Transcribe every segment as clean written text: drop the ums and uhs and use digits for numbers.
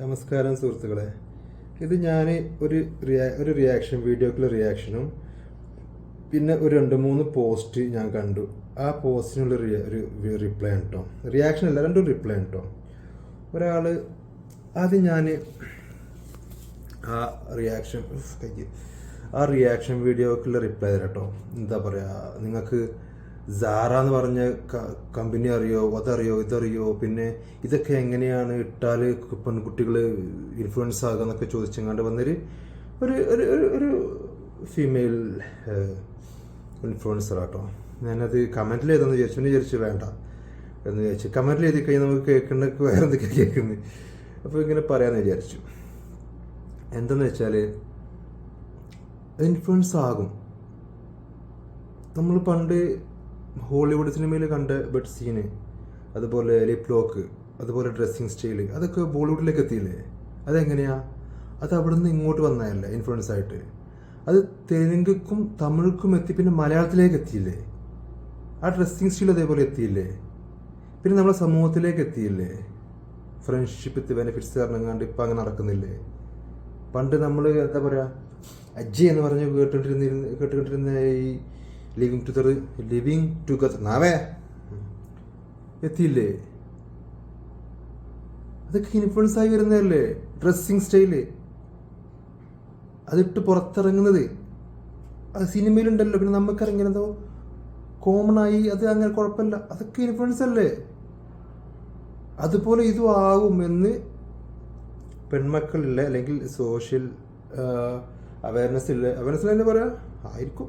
നമസ്കാരം സുഹൃത്തുക്കളെ. ഇത് ഞാൻ ഒരു റിയാക്ഷൻ വീഡിയോക്കുള്ള റിയാക്ഷനും പിന്നെ ഒരു 2-3 പോസ്റ്റ് ഞാൻ കണ്ടു. ആ പോസ്റ്റിനുള്ള ഒരു റിപ്ലൈ ആണ് കേട്ടോ. റിയാക്ഷൻ അല്ല, രണ്ടും റിപ്ലൈ ആണ് കേട്ടോ. ഒരാൾ ആദ്യം ഞാൻ ആ റിയാക്ഷൻ വീഡിയോക്കുള്ള റിപ്ലൈ തരാം കേട്ടോ. എന്താ പറയുക, നിങ്ങൾക്ക് സാറ എന്ന് പറഞ്ഞ കമ്പനി അറിയോ, അതറിയോ, ഇതറിയോ, പിന്നെ ഇതൊക്കെ എങ്ങനെയാണ് ഇട്ടാൽ പെൺകുട്ടികൾ ഇൻഫ്ലുവൻസ് ആകുക എന്നൊക്കെ ചോദിച്ചെങ്ങാണ്ട് വന്നൊരു ഒരു ഒരു ഒരു ഫീമെയിൽ ഇൻഫ്ലുവൻസർ ആട്ടോ. ഞാനത് കമൻറ്റിൽ ഏതെന്ന് വിചാരിച്ചു വേണ്ട എന്ന് വിചാരിച്ചു. കമൻറ്റിൽ എഴുതി കഴിഞ്ഞാൽ നമുക്ക് കേൾക്കേണ്ട വേറെ എന്തൊക്കെയാണ് കേൾക്കുന്നത്. അപ്പോൾ ഇങ്ങനെ പറയാമെന്ന് വിചാരിച്ചു. എന്തെന്ന് വെച്ചാൽ ഇൻഫ്ലുവൻസ് ആകും. നമ്മൾ പണ്ട് ഹോളിവുഡ് സിനിമയിൽ കണ്ട ബെഡ് സീന്, അതുപോലെ ലിപ് ലോക്ക്, അതുപോലെ ഡ്രസ്സിങ് സ്റ്റൈല്, അതൊക്കെ ബോളിവുഡിലേക്ക് എത്തിയില്ലേ? അതെങ്ങനെയാ? അത് അവിടെ നിന്ന് ഇങ്ങോട്ട് വന്നതല്ലേ ഇൻഫ്ലുവൻസ് ആയിട്ട്? അത് തെലുങ്കും തമിഴ്ക്കും എത്തി, പിന്നെ മലയാളത്തിലേക്ക് എത്തിയില്ലേ? ആ ഡ്രസ്സിങ് സ്റ്റൈൽ അതേപോലെ എത്തിയില്ലേ? പിന്നെ നമ്മളെ സമൂഹത്തിലേക്ക് എത്തിയില്ലേ? ഫ്രണ്ട്ഷിപ്പ് വിത്ത് ബെനിഫിറ്റ്സ് കാരണങ്ങാണ്ട് ഇപ്പം അങ്ങനെ നടക്കുന്നില്ലേ? പണ്ട് നമ്മൾ എന്താ പറയുക, അജ്ജി എന്ന് പറഞ്ഞ് കേട്ടുകൊണ്ടിരുന്ന ഈ ലിവിങ് ടുഗദർ നാവേ എത്തിയില്ലേ? അതൊക്കെ ഇൻഫ്ലുവൻസ് ആയി വരുന്നതല്ലേ? ഡ്രസ്സിങ് സ്റ്റൈല് അതിട്ട് പുറത്തിറങ്ങുന്നത് അത് സിനിമയിലുണ്ടല്ലോ, പിന്നെ നമുക്കിറങ്ങിയ എന്തോ കോമൺ ആയി, അത് അങ്ങനെ കുഴപ്പമില്ല, അതൊക്കെ ഇൻഫ്ലുവൻസ് അല്ലേ? അതുപോലെ ഇതും ആകും എന്ന് പെൺമക്കളില്ല, അല്ലെങ്കിൽ സോഷ്യൽ അവയർനെസ് തന്നെ പറയാ ആയിരിക്കും,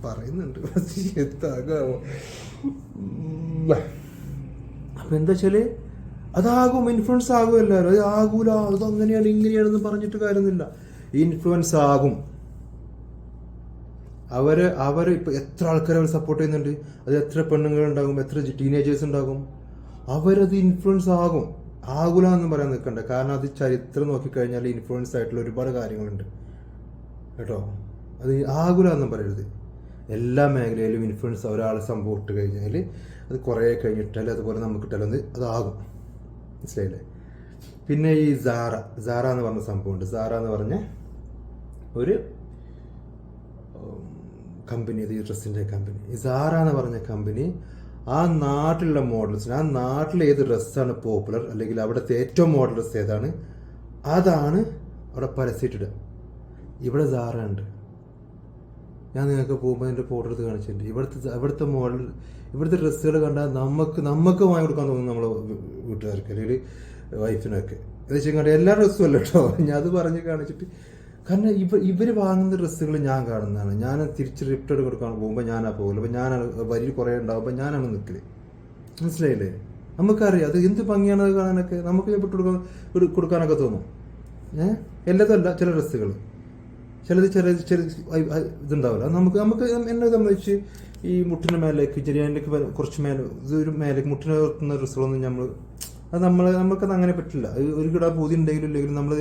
പറയുന്നുണ്ട്. എന്താകാമോ? അപ്പം എന്താ വെച്ചാല് അതാകും, ഇൻഫ്ലുവൻസ് ആകും എല്ലാവരും. അത് ആകൂല, അത് അങ്ങനെയാണ് ഇങ്ങനെയാണെന്ന് പറഞ്ഞിട്ട് കാര്യമൊന്നുമില്ല. ഇൻഫ്ലുവൻസ് ആകും. അവര് ഇപ്പം എത്ര ആൾക്കാരെ അവർ സപ്പോർട്ട് ചെയ്യുന്നുണ്ട്, അത് എത്ര പെണ്ണുങ്ങളുണ്ടാകും, എത്ര ടീനേജേഴ്സ് ഉണ്ടാകും, അവരത് ഇൻഫ്ലുവൻസ് ആകും. ആകൂല എന്നും പറയാൻ നിൽക്കണ്ട. കാരണം അത് ചരിത്രം നോക്കിക്കഴിഞ്ഞാൽ ഇൻഫ്ലുവൻസ് ആയിട്ടുള്ള ഒരുപാട് കാര്യങ്ങളുണ്ട് കേട്ടോ. അത് ആകൂല എന്നും പറയരുത്. എല്ലാ മേഖലയിലും ഇൻഫ്ലുവൻസ് ഒരാളെ സംഭവം ഇട്ട് കഴിഞ്ഞാൽ അത് കുറേ കഴിഞ്ഞിട്ടാലും അതുപോലെ നമുക്ക് ഇട്ടാലും അതാകും. മനസ്സിലായില്ലേ? പിന്നെ ഈ സാറ എന്ന് പറഞ്ഞ സംഭവമുണ്ട്. സാറ എന്ന് പറഞ്ഞ ഒരു കമ്പനി, ഇത് ഈ ഡ്രസ്സിൻ്റെ കമ്പനി. ഈ സാറ എന്ന് പറഞ്ഞ കമ്പനി ആ നാട്ടിലുള്ള മോഡൽസിന്, ആ നാട്ടിൽ ഏത് ഡ്രസ്സാണ് പോപ്പുലർ, അല്ലെങ്കിൽ അവിടുത്തെ ഏറ്റവും മോഡൽ ഡ്രസ്സ് ഏതാണ്, അതാണ് അവിടെ പരസ്യമിട്ടിടുക. ഇവിടെ സാറ ഉണ്ട്. ഞാൻ നിങ്ങൾക്ക് പോകുമ്പോൾ എൻ്റെ ഫോട്ടോ എടുത്ത് കാണിച്ചിട്ടുണ്ട്. ഇവിടുത്തെ മോഡൽ, ഇവിടുത്തെ ഡ്രസ്സുകൾ കണ്ടാൽ നമുക്ക് വാങ്ങി കൊടുക്കാൻ തോന്നും നമ്മളെ വീട്ടുകാർക്ക് അല്ലെങ്കിൽ വൈഫിനൊക്കെ. എന്ന് വെച്ചാൽ എല്ലാ ഡ്രസ്സും അല്ല കേട്ടോ, ഞാൻ അത് പറഞ്ഞ് കാണിച്ചിട്ട്. കാരണം ഇവർ വാങ്ങുന്ന ഡ്രസ്സുകൾ ഞാൻ കാണുന്നതാണ്. ഞാൻ തിരിച്ച് റിപ്റ്റഡ് കൊടുക്കാൻ പോകുമ്പോൾ ഞാനാ പോകില്ല. അപ്പം ഞാനാണ് വരി കുറേ ഉണ്ടാകുമ്പോൾ ഞാനാണ് നിൽക്കല്. മനസ്സിലായില്ലേ? നമുക്കറിയാം അത് എന്ത് ഭംഗിയാണ് അത് കാണാനൊക്കെ. നമുക്ക് കൊടുക്കാനൊക്കെ തോന്നും. എല്ലാത്തല്ല, ചില ഡ്രസ്സുകൾ ചിലത് ഇതുണ്ടാവില്ല. നമുക്ക് എന്നെ സംബന്ധിച്ച് ഈ മുട്ടിന് മേലേക്ക് ചെറിയാൻ്റെക്ക് കുറച്ച് മേലെ, ഇതൊരു മേലേക്ക് മുട്ടിന് നിർത്തുന്ന ഡ്രസ്സുകളൊന്നും നമുക്കത് അങ്ങനെ പറ്റില്ല. ഒരു കിട പൂതി ഉണ്ടെങ്കിലും ഇല്ലെങ്കിലും നമ്മൾ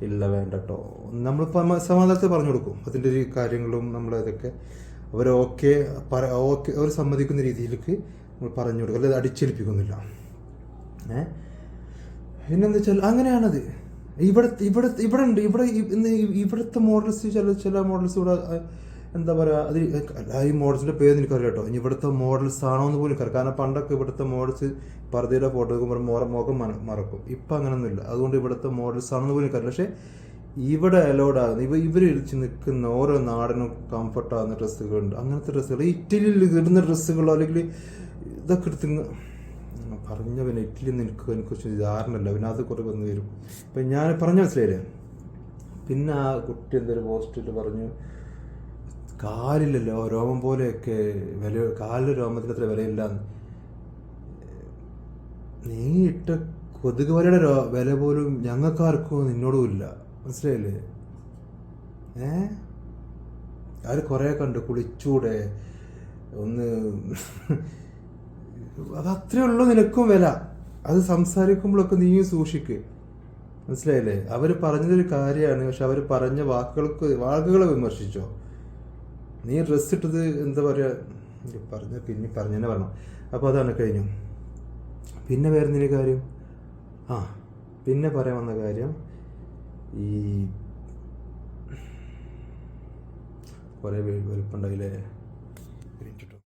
ഇല്ല, വേണ്ട കേട്ടോ. നമ്മളിപ്പോൾ സമാധാനത്തിൽ പറഞ്ഞു കൊടുക്കും അതിൻ്റെ ഒരു കാര്യങ്ങളും നമ്മളതൊക്കെ ഓക്കെ അവർ സമ്മതിക്കുന്ന രീതിയിലേക്ക് നമ്മൾ പറഞ്ഞു കൊടുക്കും. അല്ലാതെ അടിച്ചേൽപ്പിക്കുന്നില്ല. പിന്നെന്താ വെച്ചാൽ അങ്ങനെയാണത്. ഇവിടെ ഉണ്ട്. ഇവിടുത്തെ മോഡൽസ്, ചില മോഡൽസ് ഇവിടെ എന്താ പറയുക, അത് ഈ മോഡൽസിൻ്റെ പേര് എനിക്കറിയാം കേട്ടോ. ഇനി ഇവിടുത്തെ മോഡൽസ് ആണോ എന്ന് പോലും എനിക്കറിയാം. കാരണം പണ്ടൊക്കെ ഇവിടുത്തെ മോഡൽസ് പർദ്ദയുടെ ഫോട്ടോ എടുക്കുമ്പോൾ മുഖം മറക്കും. ഇപ്പം അങ്ങനെയൊന്നുമില്ല. അതുകൊണ്ട് ഇവിടുത്തെ മോഡൽസ് ആണെന്ന് പോലും എനിക്കറിയില്ല. പക്ഷേ ഇവിടെ അലൗഡ് ആകുന്ന ഇവർ ഇടിച്ച് നിൽക്കുന്ന ഓരോ നാടിനും കംഫർട്ടാകുന്ന ഡ്രസ്സുകളുണ്ട്. അങ്ങനത്തെ ഡ്രസ്സുകൾ ഇറ്റലിയിൽ ഇടുന്ന ഡ്രസ്സുകളോ അല്ലെങ്കിൽ ഇതൊക്കെ എടുത്ത് പറഞ്ഞ, പിന്നെ ഇറ്റലി എനിക്ക് ധാരണല്ല. പിന്നെ അത് കുറേ വന്ന് വരും. ഇപ്പം ഞാൻ പറഞ്ഞ മനസ്സിലായില്ലേ? പിന്നെ ആ കുട്ടി എന്തൊരു പോസ്റ്റിൽ പറഞ്ഞു, കാലില്ലല്ലോ രോമം പോലെയൊക്കെ കാലിലെ രോമത്തിന് അത്ര വിലയില്ലാന്ന്. നീ ഇട്ട കൊതുക് വലയുടെ വില പോലും ഞങ്ങൾക്കാർക്കോ നിന്നോടും ഇല്ല. മനസ്സിലായില്ലേ? അത് കുറേ കണ്ട് കുളിച്ചൂടെ ഒന്ന്, അതത്രേ ഉള്ളൂ നിനക്കും വില. അത് സംസാരിക്കുമ്പോഴൊക്കെ നീയും സൂക്ഷിക്ക്. മനസ്സിലായില്ലേ? അവർ പറഞ്ഞതൊരു കാര്യമാണ്, പക്ഷെ അവർ പറഞ്ഞ വാക്കുകളെ വിമർശിച്ചോ? നീ ഡ്രസ്സ് ഇട്ടത് എന്താ പറയുക, പിന്നെ പറഞ്ഞെന്നെ പറഞ്ഞു. അപ്പോൾ അതാണ് കഴിഞ്ഞു. പിന്നെ വേറെ എന്തെങ്കിലും കാര്യം, പിന്നെ പറയാൻ വന്ന കാര്യം ഈ കുറേ വലുപ്പമുണ്ടായില്ലേ.